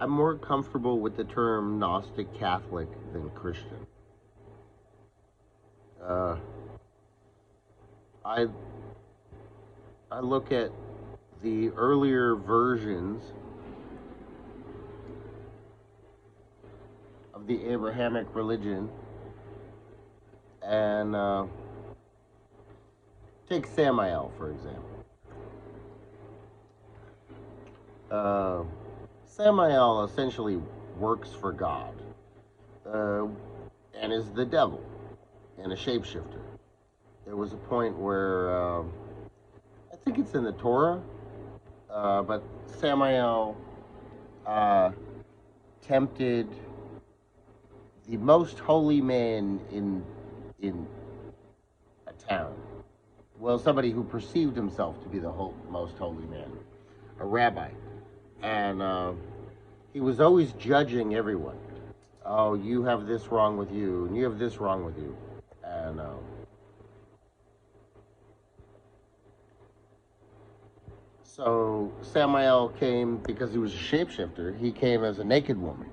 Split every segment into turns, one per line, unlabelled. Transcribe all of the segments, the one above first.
I'm more comfortable with the term Gnostic Catholic than Christian. Uh, I I look at the earlier versions of the Abrahamic religion and take Samael, for example. Uh, Samael essentially works for God uh, and is the devil and a shapeshifter. There was a point where I think it's in the Torah, but Samael uh, tempted the most holy man in a town. Well, somebody who perceived himself to be the most holy man, a rabbi, and he was always judging everyone. Oh, you have this wrong with you, and you have this wrong with you, and so Samael came because he was a shapeshifter. He came as a naked woman,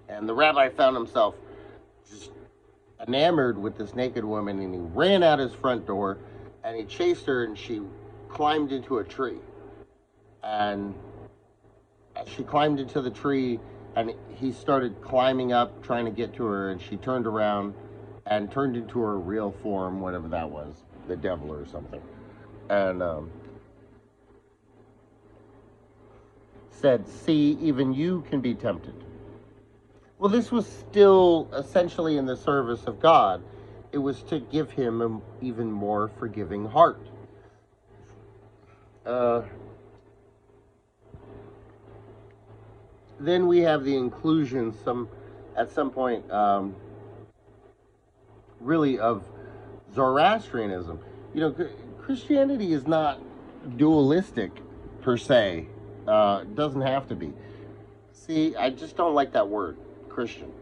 and the rabbi found himself just enamored with this naked woman, and he ran out his front door, and he chased her, and she climbed into a tree, and as she climbed into the tree, and he started climbing up, trying to get to her, and she turned around and turned into her real form, whatever that was, the devil or something, and said, "See, even you can be tempted." Well, this was still essentially in the service of God. It was to give him an even more forgiving heart. Then we have the inclusion at some point really of Zoroastrianism. You know, Christianity is not dualistic per se. It doesn't have to be. See, I just don't like that word, Christian,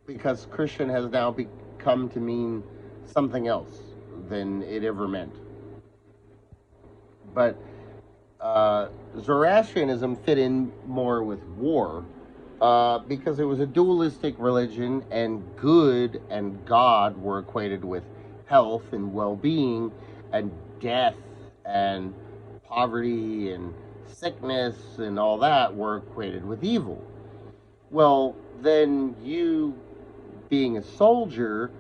because Christian has now become to mean something else than it ever meant. But Zoroastrianism fit in more with war because it was a dualistic religion, and good and God were equated with health and well-being, and death and poverty and sickness and all that were equated with evil. Well, then you, being a soldier,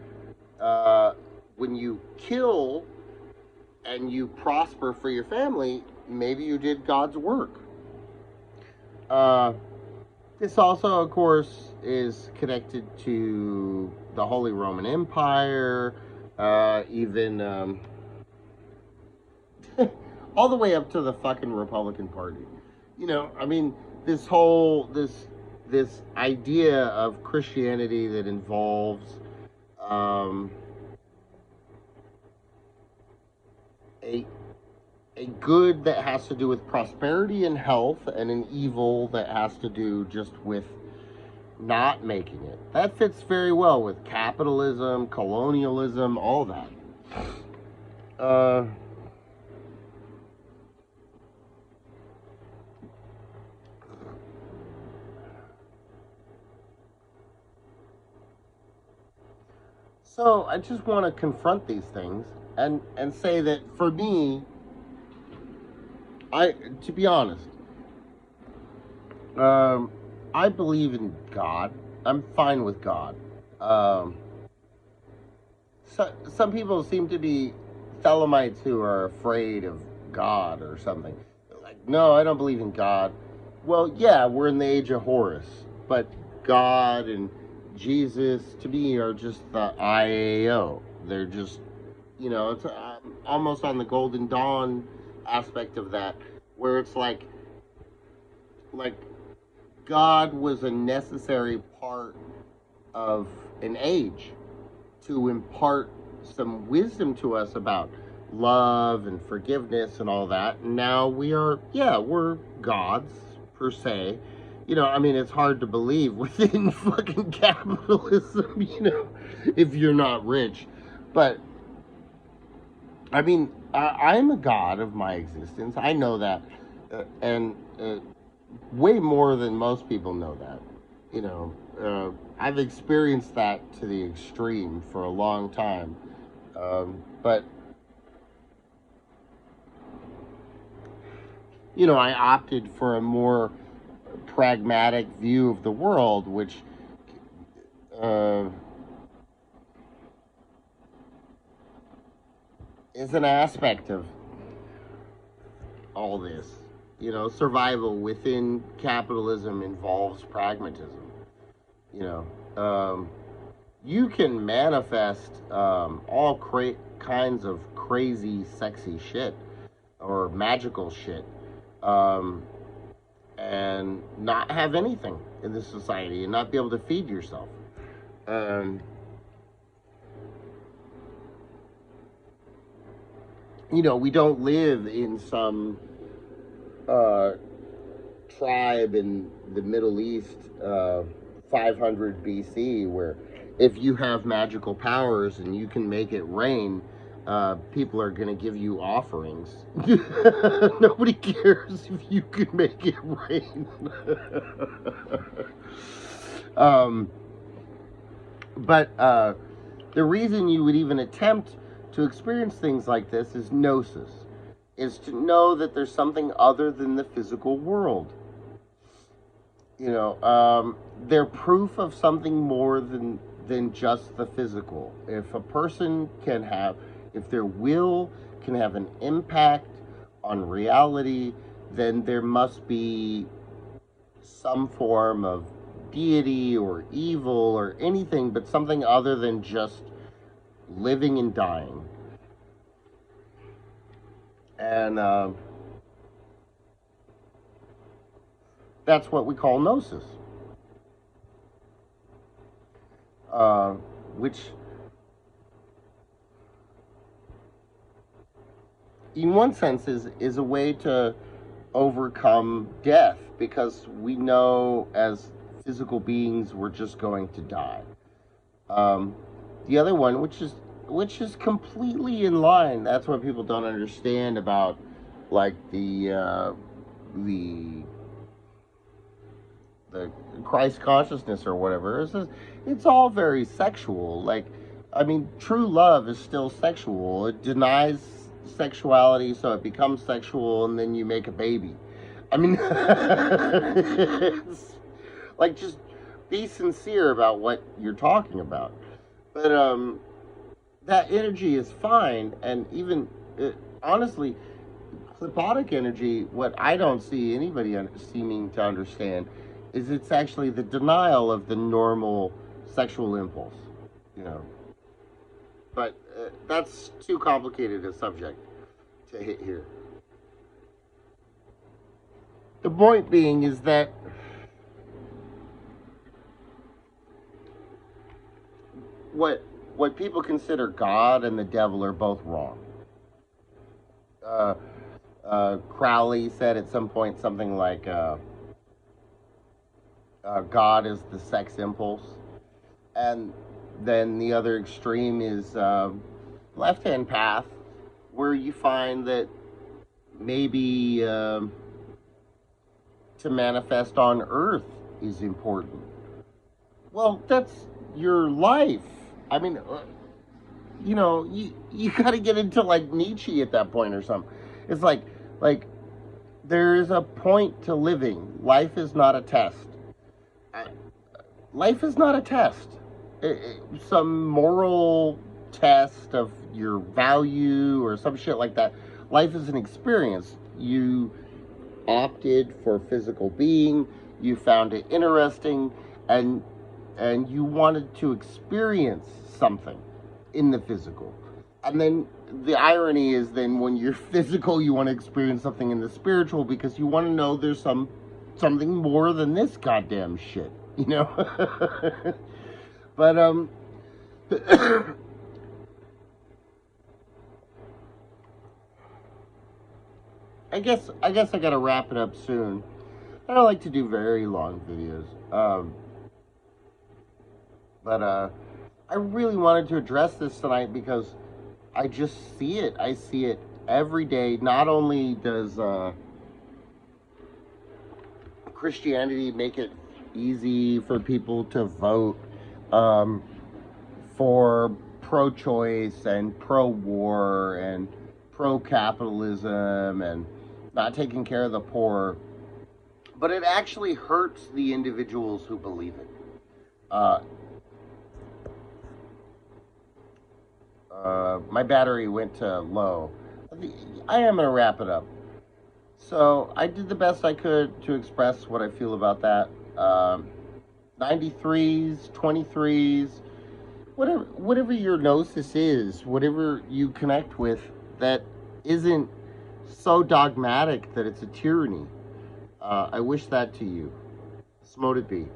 when you kill and you prosper for your family, maybe you did God's work. This also, of course, is connected to the Holy Roman Empire, even all the way up to the fucking Republican Party. You know, I mean, this whole this idea of Christianity that involves a good that has to do with prosperity and health, and an evil that has to do just with not making it. That fits very well with capitalism, colonialism, all that. So I just want to confront these things and say that for me, to be honest, I believe in God. I'm fine with God. Some people seem to be Thelemites who are afraid of God or something. They're like, no, I don't believe in God. Well, yeah, we're in the age of Horus, but God and Jesus, to me, are just the IAO. They're just, you know, it's almost on the Golden Dawn aspect of that, where it's like God was a necessary part of an age to impart some wisdom to us about love and forgiveness and all that. And now we're gods per se. You know, I mean, it's hard to believe within fucking capitalism, you know, if you're not rich. But, I mean, I'm a god of my existence. I know that. way more than most people know that. You know, I've experienced that to the extreme for a long time. But, you know, I opted for a more pragmatic view of the world, which uh, is an aspect of all this. You know, survival within capitalism involves pragmatism. You know, you can manifest all kinds of crazy, sexy shit or magical shit, um, and not have anything in this society and not be able to feed yourself. Um, you know, we don't live in some uh, tribe in the Middle East, 500 BC, where if you have magical powers and you can make it rain, people are going to give you offerings. Nobody cares if you can make it rain. um, but the reason you would even attempt to experience things like this is gnosis, is to know that there's something other than the physical world. You know, they're proof of something more than just the physical. If a person can have, if their will can have an impact on reality, then there must be some form of deity or evil or anything, but something other than just living and dying. And that's what we call gnosis, uh, which in one sense is a way to overcome death, because we know as physical beings we're just going to die. Um, the other one, which is completely in line. That's what people don't understand about, like the the Christ consciousness or whatever. It's all very sexual. Like, I mean, true love is still sexual. It denies sexuality, so it becomes sexual, and then you make a baby. I mean, it's like, just be sincere about what you're talking about. But that energy is fine, and even honestly, hypnotic energy, what I don't see anybody seeming to understand, is it's actually the denial of the normal sexual impulse, you know. But that's too complicated a subject to hit here. The point being is that what what people consider God and the devil are both wrong. Uh, Crowley said at some point something like, God is the sex impulse, and then the other extreme is left-hand path, where you find that maybe to manifest on Earth is important. Well, that's your life. I mean, you know, you got to get into like Nietzsche at that point or something. It's like there is a point to living. Life is not a test. Uh, Life is not a test. Some moral test of your value or some shit like that. Life is an experience. You opted for physical being. You found it interesting, and you wanted to experience something in the physical. And then the irony is, then when you're physical, you want to experience something in the spiritual, because you want to know there's something more than this goddamn shit, you know. But I guess I gotta wrap it up soon. I don't like to do very long videos. But I really wanted to address this tonight because I just see it. I see it every day. Not only does Christianity make it easy for people to vote for pro-choice and pro-war and pro-capitalism and not taking care of the poor, but it actually hurts the individuals who believe it. My battery went to low. I am going to wrap it up. So I did the best I could to express what I feel about that. 93s, 23s, whatever your gnosis is, whatever you connect with that isn't so dogmatic that it's a tyranny. I wish that to you. Smote it be.